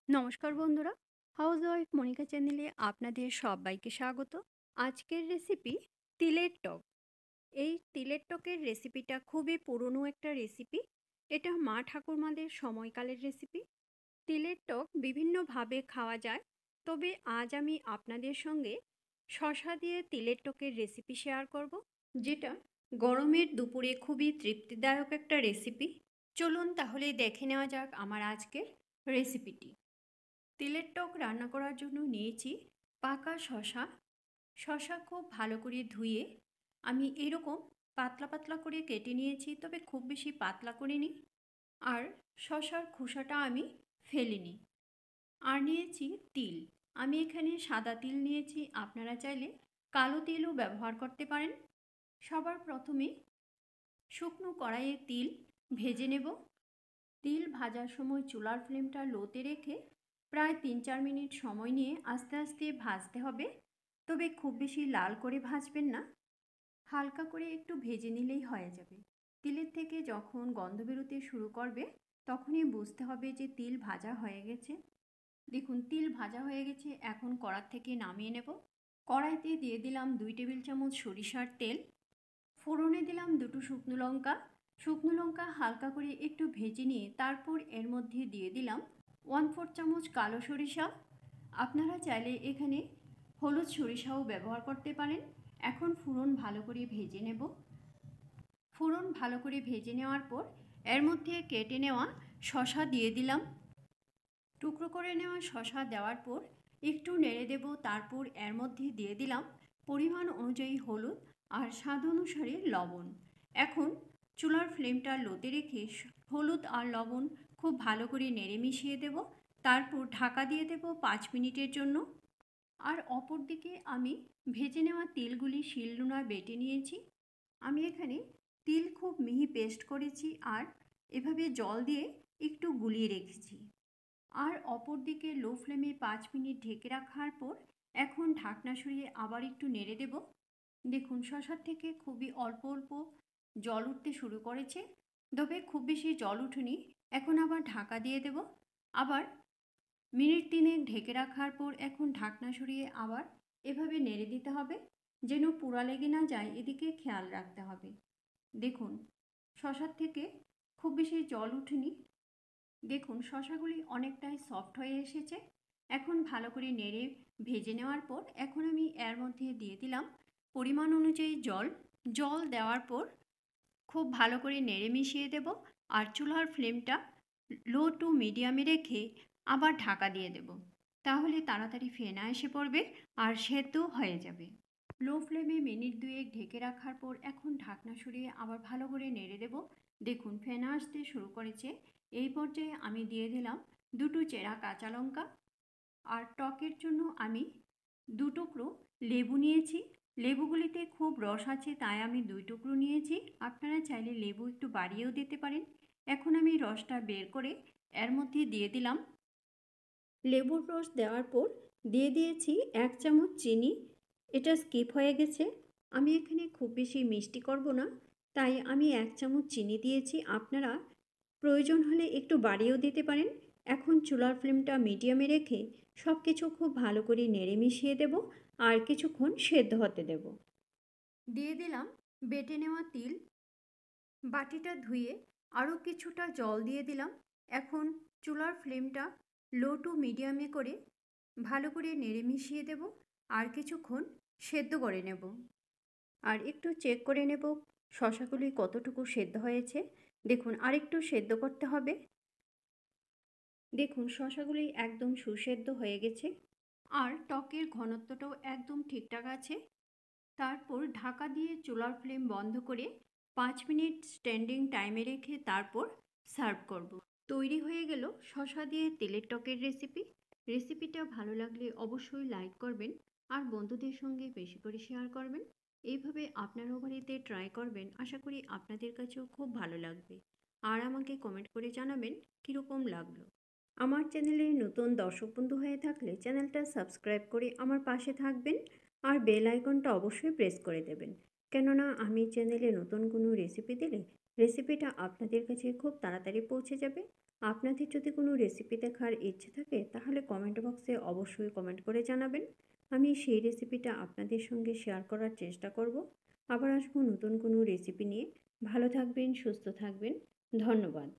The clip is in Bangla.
নমস্কার বন্ধুরা, হাউসওয়াইফ মনিকা চ্যানেলে আপনাদের সবাইকে স্বাগত। আজকের রেসিপি তিলের টক। এই তিলের টকের রেসিপিটা খুবই পুরনো একটা রেসিপি। এটা মা ঠাকুরমাদের সময়কালের রেসিপি। তিলের টক বিভিন্নভাবে খাওয়া যায়, তবে আজ আমি আপনাদের সঙ্গে শশা দিয়ে তিলের টকের রেসিপি শেয়ার করব, যেটা গরমের দুপুরে খুবই তৃপ্তিদায়ক একটা রেসিপি। চলুন তাহলে দেখে নেওয়া যাক আমার আজকের রেসিপিটি। তিলের টক রান্না করার জন্য নিয়েছি পাকা শশা। শশা খুব ভালো করে ধুয়ে আমি এরকম পাতলা পাতলা করে কেটে নিয়েছি, তবে খুব বেশি পাতলা করিনি। আর শশার খোসাটা আমি ফেলিনি। আর নিয়েছি তিল। আমি এখানে সাদা তিল নিয়েছি, আপনারা চাইলে কালো তিলও ব্যবহার করতে পারেন। সবার প্রথমে শুকনো কড়াইয়ে তিল ভেজে নেব। তিল ভাজার সময় চুলার ফ্লেমটা লোতে রেখে প্রায় ৩-৪ মিনিট সময় নিয়ে আস্তে আস্তে ভাজতে হবে, তবে খুব বেশি লাল করে ভাজবেন না, হালকা করে একটু ভেজে নিলেই হয়ে যাবে। তিলের থেকে যখন গন্ধ বেরোতে শুরু করবে তখনই বুঝতে হবে যে তিল ভাজা হয়ে গেছে। দেখুন তিল ভাজা হয়ে গেছে, এখন কড়ার থেকে নামিয়ে নেব। কড়াইতে দিয়ে দিলাম 2 টেবিল চামচ সরিষার তেল। ফোড়নে দিলাম 2টো শুকনো লঙ্কা। শুকনো লঙ্কা হালকা করে একটু ভেজে নিয়ে তারপর এর মধ্যে দিয়ে দিলাম 1/4 চামচ কালো সরিষা। আপনারা চাইলে এখানে হলুদ সরিষাও ব্যবহার করতে পারেন। এখন ফোড়ন ভালো করে ভেজে নেব। ফোড়ন ভালো করে ভেজে নেওয়ার পর এর মধ্যে কেটে নেওয়া শশা দিয়ে দিলাম। টুকরো করে নেওয়া শশা দেওয়ার পর একটু নেড়ে দেব। তারপর এর মধ্যে দিয়ে দিলাম পরিমাণ অনুযায়ী হলুদ আর স্বাদ অনুসারে লবণ। এখন চুলার ফ্লেমটা লোতে রেখে হলুদ আর লবণ খুব ভালো করে নেড়ে মিশিয়ে দেব। তারপর ঢাকা দিয়ে দেব 5 মিনিটের জন্য। আর অপর দিকে আমি ভেজে নেওয়া তিলগুলি শিলনোড়ায় বেটে নিয়েছি। আমি এখানে তিল খুব মিহি পেস্ট করেছি আর এভাবে জল দিয়ে একটু গুলিয়ে রেখেছি। আর অপর দিকে লো ফ্লেমে 5 মিনিট ঢেকে রাখার পর এখন ঢাকনা সরিয়ে আবার একটু নেড়ে দেব। দেখুন শশার থেকে খুবই অল্প অল্প জল উঠতে শুরু করেছে, তবে খুব বেশি জল উঠেনি। এখন আবার ঢাকা দিয়ে দেব। আবার মিনিট 3 ঢেকে রাখার পর এখন ঢাকনা সরিয়ে আবার এভাবে নেড়ে দিতে হবে, যেন পোড়া লেগে না যায়, এদিকে খেয়াল রাখতে হবে। দেখুন শশার থেকে খুব বেশি জল উঠেনি। দেখুন শশাগুলি অনেকটাই সফট হয়ে এসেছে। এখন ভালো করে নেড়ে ভেজে নেওয়ার পর এখন আমি এর মধ্যে দিয়ে দিলাম পরিমাণ অনুযায়ী জল। জল দেওয়ার পর খুব ভালো করে নেড়ে মিশিয়ে দেব। আর চুলার ফ্লেমটা লো টু মিডিয়ামে রেখে আবার ঢাকা দিয়ে দেব। তাহলে তাড়াতাড়ি ফেনা এসে পড়বে আর সেদ্ধ হয়ে যাবে। লো ফ্লেমে মিনিট 2 ঢেকে রাখার পর এখন ঢাকনা সরিয়ে আবার ভালো করে নেড়ে দেব। দেখুন ফেনা আসতে শুরু করেছে। এই পর্যায়ে আমি দিয়ে দিলাম 2টো চেরা কাঁচা লঙ্কা। আর টকের জন্য আমি 2 টুকরো লেবু নিয়েছি। লেবুগুলিতে খুব রস আছে, তাই আমি 2 টুকরো নিয়েছি। আপনারা চাইলে লেবু একটু বাড়িয়েও দিতে পারেন। এখন আমি রসটা বের করে এর মধ্যে দিয়ে দিলাম। লেবুর রস দেওয়ার পর দিয়ে দিয়েছি 1 চামচ চিনি। এটা স্কিপ হয়ে গেছে। আমি এখানে খুব বেশি মিষ্টি করব না, তাই আমি 1 চামচ চিনি দিয়েছি। আপনারা প্রয়োজন হলে একটু বাড়িয়েও দিতে পারেন। এখন চুলার ফ্লেমটা মিডিয়ামে রেখে সব কিছু খুব ভালো করে নেড়ে মিশিয়ে দেব আর কিছুক্ষণ সেদ্ধ হতে দেব। দিয়ে দিলাম বেটে নেওয়া তিল। বাটিটা ধুয়ে আরও কিছুটা জল দিয়ে দিলাম। এখন চুলার ফ্লেমটা লো টু মিডিয়ামে করে ভালো করে নেড়ে মিশিয়ে দেব আর কিছুক্ষণ সেদ্ধ করে নেব। আর একটু চেক করে নেব শশাগুলি কতটুকু সেদ্ধ হয়েছে। দেখুন আরেকটু সেদ্ধ করতে হবে। দেখুন শশাগুলি একদম সুসেদ্ধ হয়ে গেছে আর টকের ঘনত্বটাও একদম ঠিকঠাক আছে। তারপর ঢাকা দিয়ে চুলার ফ্লেম বন্ধ করে 5 মিনিট স্ট্যান্ডিং টাইমে রেখে তারপর সার্ভ করব। তৈরি হয়ে গেল শশা দিয়ে তেলের টকের রেসিপি। রেসিপিটা ভালো লাগলে অবশ্যই লাইক করবেন আর বন্ধুদের সঙ্গে বেশি করে শেয়ার করবেন। এইভাবে আপনারাও বাড়িতে ট্রাই করবেন, আশা করি আপনাদের কাছেও খুব ভালো লাগবে। আর আমাকে কমেন্ট করে জানাবেন কীরকম লাগলো। আমার চ্যানেলে নতুন দর্শক বন্ধু হয়ে থাকলে চ্যানেলটা সাবস্ক্রাইব করে আমার পাশে থাকবেন আর বেল আইকনটা অবশ্যই প্রেস করে দেবেন, কেননা আমি চ্যানেলে নতুন কোনো রেসিপি দিলে রেসিপিটা আপনাদের কাছে খুব তাড়াতাড়ি পৌঁছে যাবে। আপনাদের যদি কোনো রেসিপি দেখার ইচ্ছে থাকে তাহলে কমেন্ট বক্সে অবশ্যই কমেন্ট করে জানাবেন। আমি সেই রেসিপিটা আপনাদের সঙ্গে শেয়ার করার চেষ্টা করব। আবার আসবো নতুন কোনো রেসিপি নিয়ে। ভালো থাকবেন, সুস্থ থাকবেন। ধন্যবাদ।